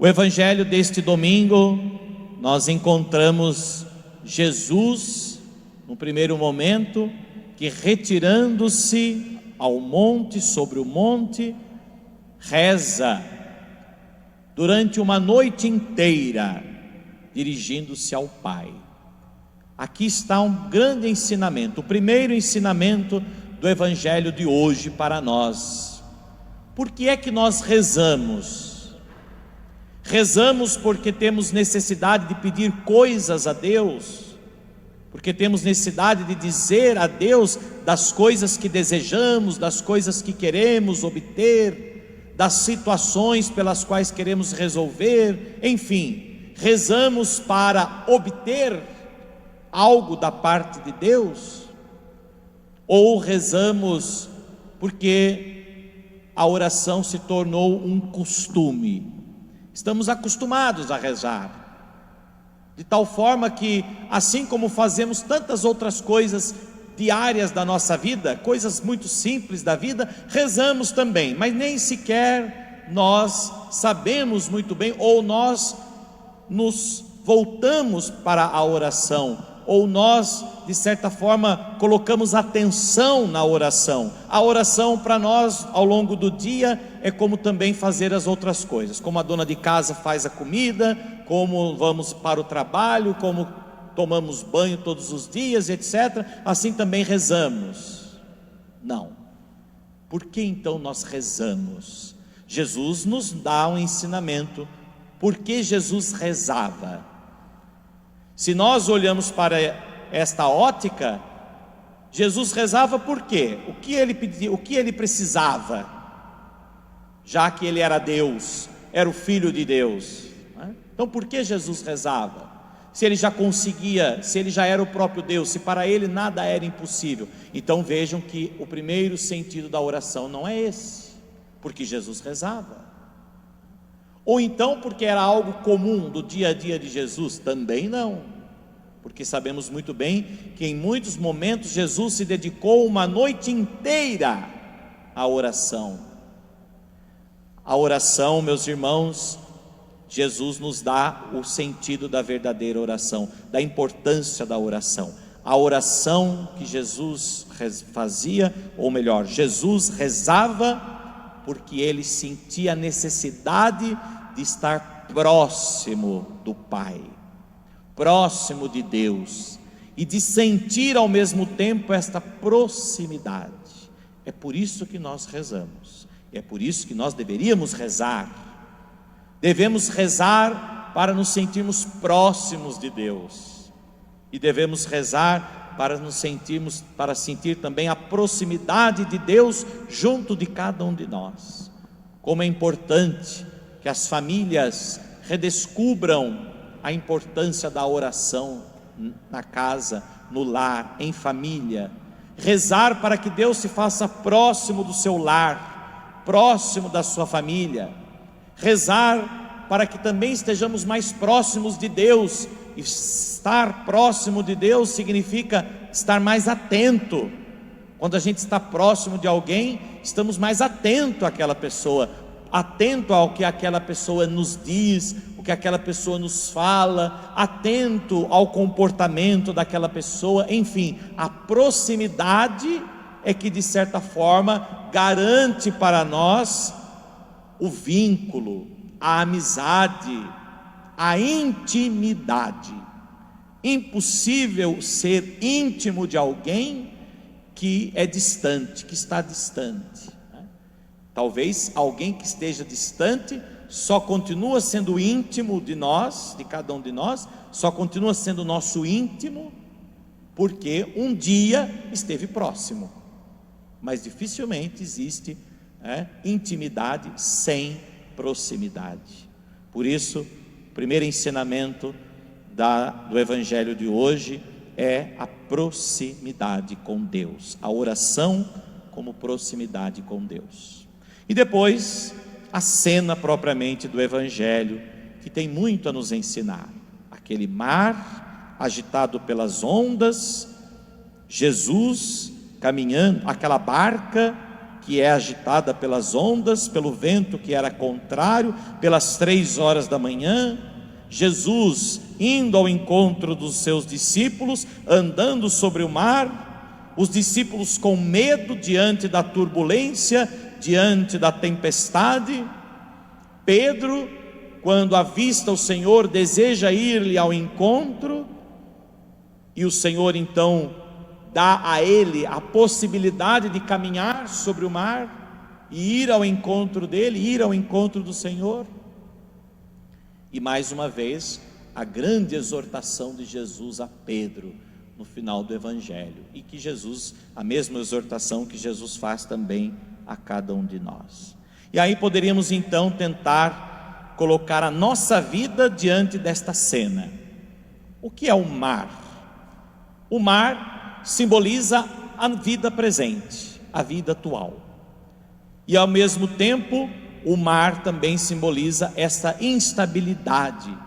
O evangelho deste domingo, nós encontramos Jesus, no primeiro momento, que retirando-se ao monte, sobre o monte, reza durante uma noite inteira, dirigindo-se ao Pai. Aqui está um grande ensinamento, o primeiro ensinamento do evangelho de hoje para nós. Por que é que nós rezamos? Rezamos porque temos necessidade de pedir coisas a Deus, porque temos necessidade de dizer a Deus das coisas que desejamos, das coisas que queremos obter, das situações pelas quais queremos resolver, enfim, rezamos para obter algo da parte de Deus, ou rezamos porque a oração se tornou um costume. Estamos acostumados a rezar, de tal forma que, assim como fazemos tantas outras coisas diárias da nossa vida, coisas muito simples da vida, rezamos também, mas nem sequer nós sabemos muito bem, ou nós nos voltamos para a oração, ou nós, de certa forma, colocamos atenção na oração. A oração para nós, ao longo do dia, é como também fazer as outras coisas, como a dona de casa faz a comida, como vamos para o trabalho, como tomamos banho todos os dias, etc. Assim também rezamos. Não. Por que então nós rezamos? Jesus nos dá um ensinamento. Por que Jesus rezava? Se nós olhamos para esta ótica, Jesus rezava por quê? O que ele pedia, o que ele precisava? Já que ele era Deus, era o Filho de Deus, né? Então por que Jesus rezava? Se ele já conseguia, se ele já era o próprio Deus, se para ele nada era impossível. Então vejam que o primeiro sentido da oração não é esse, porque Jesus rezava. Ou então porque era algo comum do dia a dia de Jesus? Também não, porque sabemos muito bem que em muitos momentos Jesus se dedicou uma noite inteira à oração. A oração, meus irmãos, Jesus nos dá o sentido da verdadeira oração, da importância da oração. A oração que Jesus fazia, ou melhor, Jesus rezava porque ele sentia a necessidade de estar próximo do Pai, próximo de Deus, e de sentir ao mesmo tempo esta proximidade. É por isso que nós rezamos, é por isso que nós deveríamos rezar. Devemos rezar para nos sentirmos próximos de Deus, e devemos rezar para nos sentirmos, para sentir também a proximidade de Deus junto de cada um de nós. Como é importante que as famílias redescubram a importância da oração na casa, no lar, em família. Rezar para que Deus se faça próximo do seu lar, próximo da sua família. Rezar para que também estejamos mais próximos de Deus. E estar próximo de Deus significa estar mais atento. Quando a gente está próximo de alguém, estamos mais atentos àquela pessoa, atento ao que aquela pessoa nos diz, o que aquela pessoa nos fala, atento ao comportamento daquela pessoa. Enfim, a proximidade é que de certa forma garante para nós o vínculo, a amizade, a intimidade. Impossível ser íntimo de alguém que é distante, que está distante, né? Talvez alguém que esteja distante só continua sendo íntimo de nós, de cada um de nós, só continua sendo nosso íntimo porque um dia esteve próximo. Mas dificilmente existe intimidade sem proximidade. Por isso, o primeiro ensinamento do evangelho de hoje é a proximidade com Deus, a oração como proximidade com Deus. E depois a cena propriamente do evangelho, que tem muito a nos ensinar. Aquele mar agitado pelas ondas, Jesus caminhando, aquela barca que é agitada pelas ondas, pelo vento que era contrário, pelas 3 horas da manhã. Jesus indo ao encontro dos seus discípulos, andando sobre o mar, os discípulos com medo diante da turbulência, diante da tempestade. Pedro, quando avista o Senhor, deseja ir-lhe ao encontro, e o Senhor então dá a ele a possibilidade de caminhar sobre o mar e ir ao encontro dele, ir ao encontro do Senhor. E mais uma vez, a grande exortação de Jesus a Pedro no final do Evangelho, e que Jesus, a mesma exortação que Jesus faz também a cada um de nós. E aí poderíamos então tentar colocar a nossa vida diante desta cena. O que é o mar? O mar simboliza a vida presente, a vida atual, e ao mesmo tempo o mar também simboliza essa instabilidade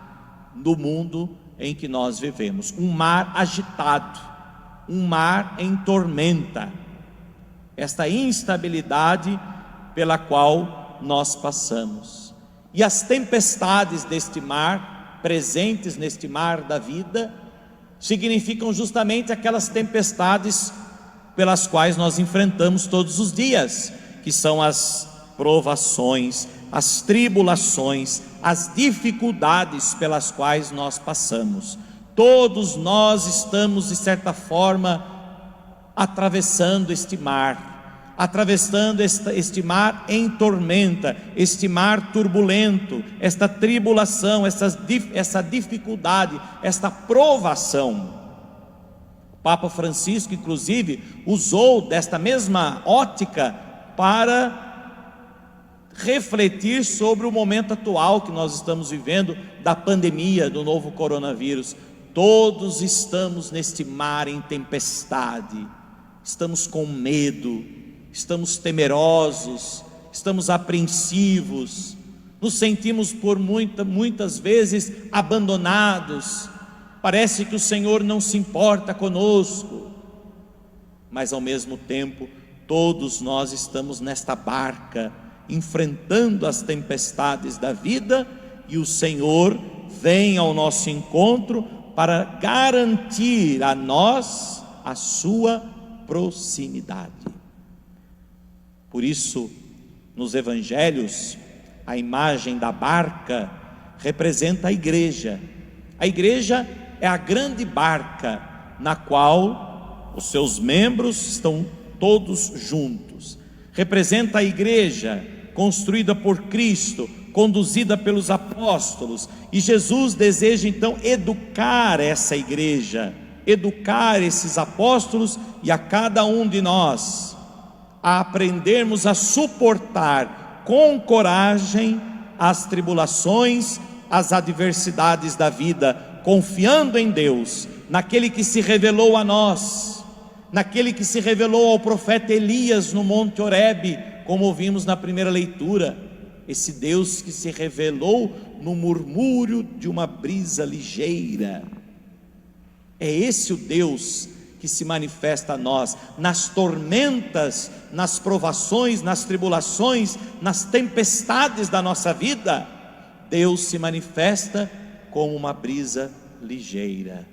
do mundo em que nós vivemos, um mar agitado, um mar em tormenta, esta instabilidade pela qual nós passamos. E as tempestades deste mar, presentes neste mar da vida, significam justamente aquelas tempestades pelas quais nós enfrentamos todos os dias, que são as provações, as tribulações, as dificuldades pelas quais nós passamos. Todos nós estamos, de certa forma, atravessando este mar, atravessando este mar em tormenta, este mar turbulento, esta tribulação, essa dificuldade, esta provação. O Papa Francisco, inclusive, usou desta mesma ótica para refletir sobre o momento atual que nós estamos vivendo, da pandemia, do novo coronavírus. Todos estamos neste mar em tempestade, estamos com medo, estamos temerosos, estamos apreensivos, nos sentimos por muitas vezes abandonados, parece que o Senhor não se importa conosco, mas ao mesmo tempo todos nós estamos nesta barca, enfrentando as tempestades da vida, e o Senhor vem ao nosso encontro para garantir a nós a sua proximidade. Por isso, nos evangelhos, a imagem da barca representa a igreja. A igreja é a grande barca na qual os seus membros estão todos juntos. Representa a igreja construída por Cristo, conduzida pelos apóstolos, e Jesus deseja então educar essa igreja, educar esses apóstolos e a cada um de nós, a aprendermos a suportar com coragem as tribulações, as adversidades da vida, confiando em Deus, naquele que se revelou a nós, naquele que se revelou ao profeta Elias no Monte Horebe, como ouvimos na primeira leitura, esse Deus que se revelou no murmúrio de uma brisa ligeira. É esse o Deus que se manifesta a nós, nas tormentas, nas provações, nas tribulações, nas tempestades da nossa vida. Deus se manifesta como uma brisa ligeira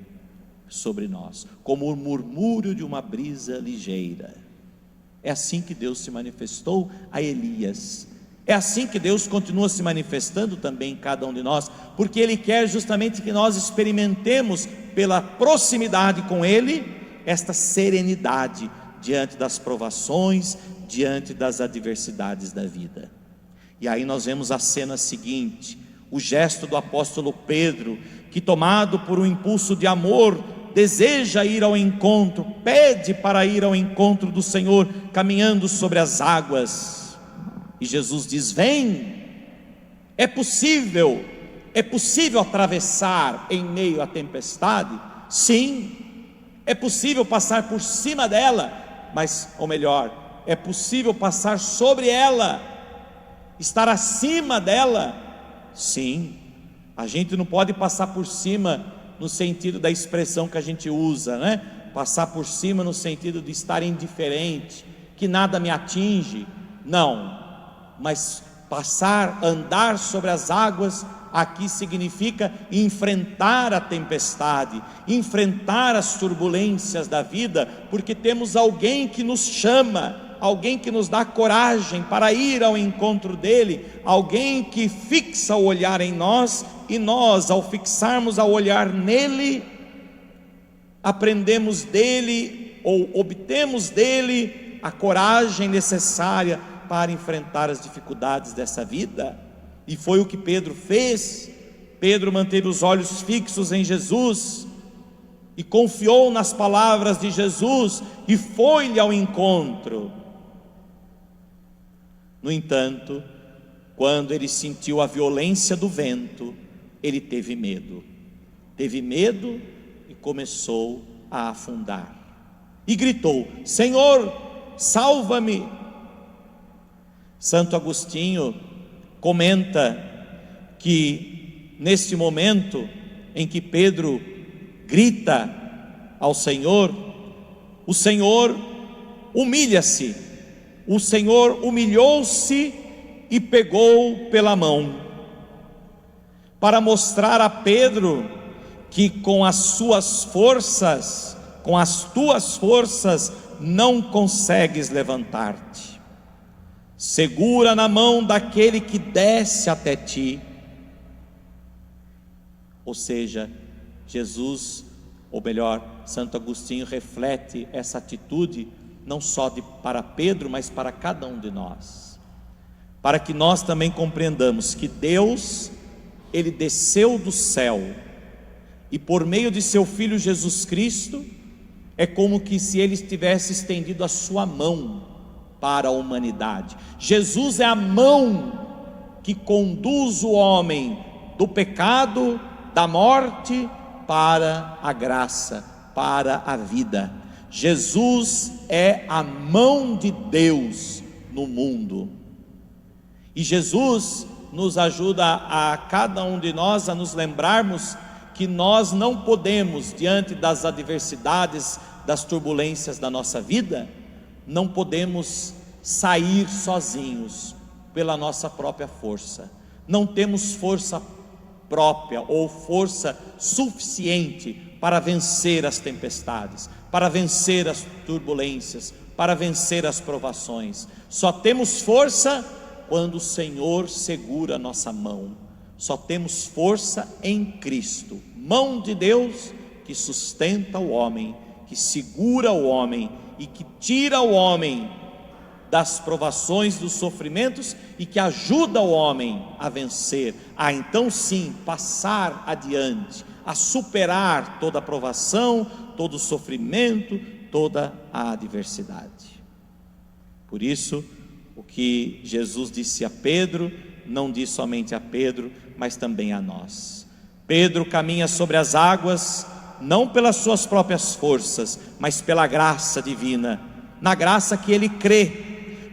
sobre nós, como o murmúrio de uma brisa ligeira. É assim que Deus se manifestou a Elias, é assim que Deus continua se manifestando também em cada um de nós, porque Ele quer justamente que nós experimentemos, pela proximidade com Ele, esta serenidade diante das provações, diante das adversidades da vida. E aí nós vemos a cena seguinte, o gesto do apóstolo Pedro, que tomado por um impulso de amor, deseja ir ao encontro, pede para ir ao encontro do Senhor, caminhando sobre as águas, e Jesus diz: vem. É possível atravessar em meio à tempestade? Sim, é possível passar por cima dela, mas, ou melhor, é possível passar sobre ela, estar acima dela. Sim, a gente não pode passar por cima no sentido da expressão que a gente usa, né? Passar por cima no sentido de estar indiferente, que nada me atinge. Não, mas andar sobre as águas, aqui significa enfrentar a tempestade, enfrentar as turbulências da vida, porque temos alguém que nos chama, alguém que nos dá coragem para ir ao encontro dele, alguém que fixa o olhar em nós, e nós, ao fixarmos o olhar nele, aprendemos dele, ou obtemos dele a coragem necessária para enfrentar as dificuldades dessa vida. E foi o que Pedro fez. Pedro manteve os olhos fixos em Jesus e confiou nas palavras de Jesus e foi-lhe ao encontro. No entanto, quando ele sentiu a violência do vento, ele teve medo e começou a afundar e gritou: Senhor, salva-me. Santo Agostinho comenta que neste momento em que Pedro grita ao Senhor, o Senhor humilha-se, o Senhor humilhou-se e pegou pela mão, para mostrar a Pedro que com as suas forças, com as tuas forças, não consegues levantar-te. Segura na mão daquele que desce até ti. Ou seja, Jesus, ou melhor, Santo Agostinho reflete essa atitude não só para Pedro, mas para cada um de nós, para que nós também compreendamos que Deus, Ele desceu do céu, e por meio de seu Filho Jesus Cristo, é como que se Ele tivesse estendido a sua mão para a humanidade. Jesus é a mão que conduz o homem do pecado, da morte, para a graça, para a vida. Jesus é a mão de Deus no mundo, e Jesus nos ajuda a cada um de nós a nos lembrarmos que nós não podemos, diante das adversidades, das turbulências da nossa vida, não podemos sair sozinhos pela nossa própria força. Não temos força própria ou força suficiente para vencer as tempestades, para vencer as turbulências, para vencer as provações. Só temos força quando o Senhor segura a nossa mão. Só temos força em Cristo, mão de Deus que sustenta o homem, que segura o homem e que tira o homem das provações, dos sofrimentos, e que ajuda o homem a vencer, a então sim passar adiante, a superar toda a provação, todo o sofrimento, toda a adversidade. Por isso, o que Jesus disse a Pedro, não diz somente a Pedro, mas também a nós. Pedro caminha sobre as águas, não pelas suas próprias forças, mas pela graça divina, na graça que ele crê.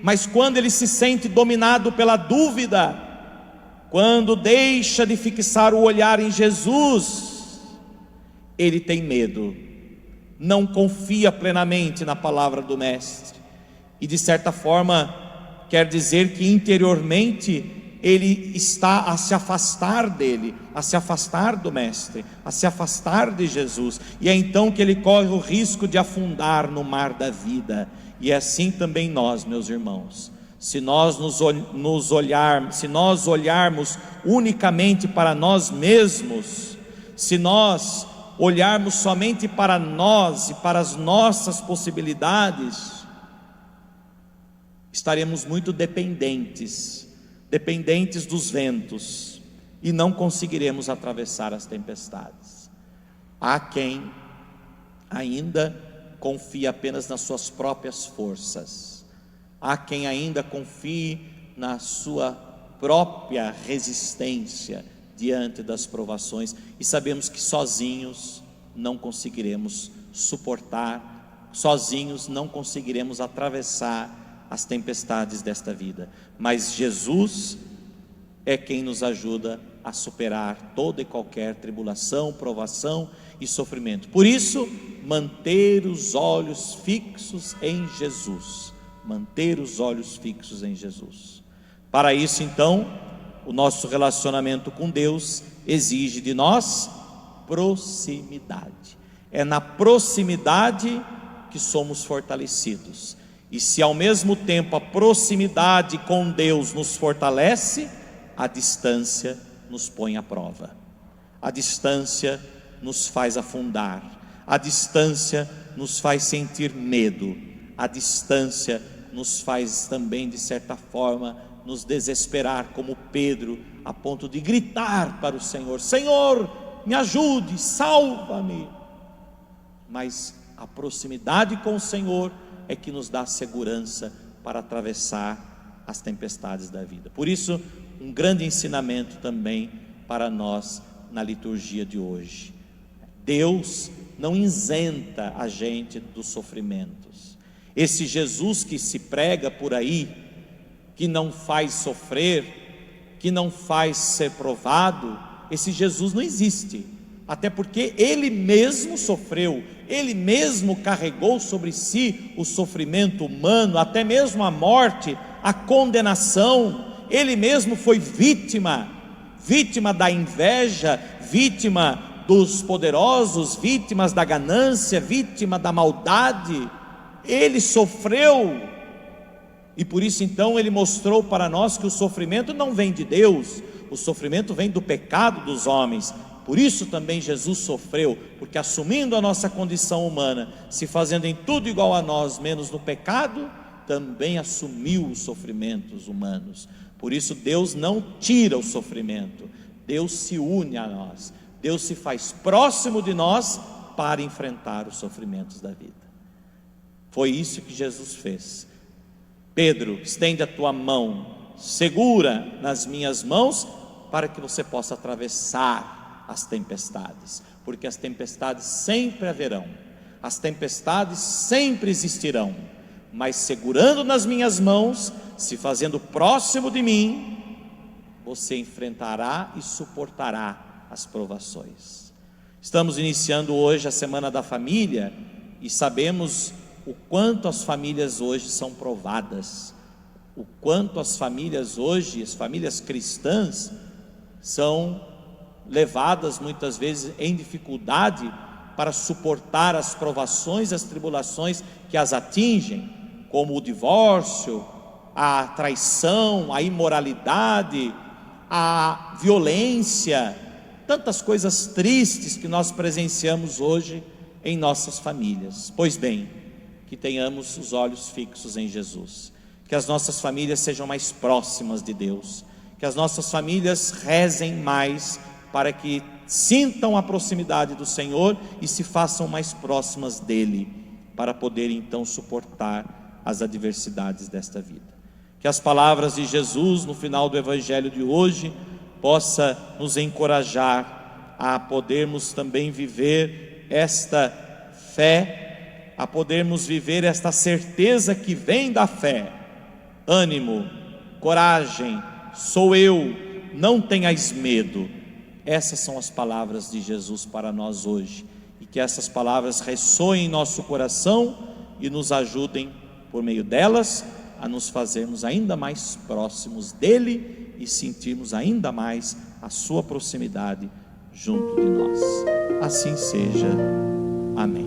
Mas quando ele se sente dominado pela dúvida, quando deixa de fixar o olhar em Jesus, ele tem medo, não confia plenamente na palavra do Mestre, e de certa forma quer dizer que interiormente ele está a se afastar dele, a se afastar do Mestre, a se afastar de Jesus, e é então que ele corre o risco de afundar no mar da vida. E é assim também nós, meus irmãos, se nós olharmos unicamente para nós mesmos, se nós olharmos somente para nós e para as nossas possibilidades, estaremos muito dependentes dos ventos, e não conseguiremos atravessar as tempestades. Há quem ainda confia apenas nas suas próprias forças, há quem ainda confie na sua própria resistência diante das provações, e sabemos que sozinhos não conseguiremos suportar, sozinhos não conseguiremos atravessar as tempestades desta vida, mas Jesus é quem nos ajuda a superar toda e qualquer tribulação, provação e sofrimento. Por isso, manter os olhos fixos em Jesus, manter os olhos fixos em Jesus. Para isso, então, o nosso relacionamento com Deus exige de nós proximidade. É na proximidade que somos fortalecidos. E se ao mesmo tempo a proximidade com Deus nos fortalece, a distância nos põe à prova. A distância nos faz afundar. A distância nos faz sentir medo. A distância nos faz também, de certa forma, nos desesperar, como Pedro, a ponto de gritar para o Senhor: Senhor, me ajude, salva-me. Mas a proximidade com o Senhor é que nos dá segurança para atravessar as tempestades da vida. Por isso, um grande ensinamento também para nós na liturgia de hoje: Deus não isenta a gente dos sofrimentos. Esse Jesus que se prega por aí, que não faz sofrer, que não faz ser provado, esse Jesus não existe, até porque Ele mesmo sofreu, Ele mesmo carregou sobre si o sofrimento humano, até mesmo a morte, a condenação. Ele mesmo foi vítima da inveja, vítima dos poderosos, vítimas da ganância, vítima da maldade. Ele sofreu. E por isso então Ele mostrou para nós que o sofrimento não vem de Deus, o sofrimento vem do pecado dos homens. Por isso também Jesus sofreu, porque assumindo a nossa condição humana, se fazendo em tudo igual a nós, menos no pecado, também assumiu os sofrimentos humanos. Por isso Deus não tira o sofrimento, Deus se une a nós, Deus se faz próximo de nós para enfrentar os sofrimentos da vida. Foi isso que Jesus fez. Pedro, estende a tua mão, segura nas minhas mãos, para que você possa atravessar as tempestades, porque as tempestades sempre haverão, as tempestades sempre existirão, mas segurando nas minhas mãos, se fazendo próximo de mim, você enfrentará e suportará as provações. Estamos iniciando hoje a Semana da Família e sabemos o quanto as famílias hoje são provadas, o quanto as famílias hoje, as famílias cristãs, são levadas muitas vezes em dificuldade para suportar as provações, as tribulações que as atingem, como o divórcio, a traição, a imoralidade, a violência, tantas coisas tristes que nós presenciamos hoje em nossas famílias. Pois bem, que tenhamos os olhos fixos em Jesus, que as nossas famílias sejam mais próximas de Deus, que as nossas famílias rezem mais para que sintam a proximidade do Senhor e se façam mais próximas dEle, para poder então suportar as adversidades desta vida. Que as palavras de Jesus no final do Evangelho de hoje possa nos encorajar a podermos também viver esta fé, a podermos viver esta certeza que vem da fé. Ânimo, coragem, sou eu, não tenhais medo. Essas são as palavras de Jesus para nós hoje, e que essas palavras ressoem em nosso coração e nos ajudem, por meio delas, a nos fazermos ainda mais próximos dEle e sentirmos ainda mais a sua proximidade junto de nós. Assim seja. Amém.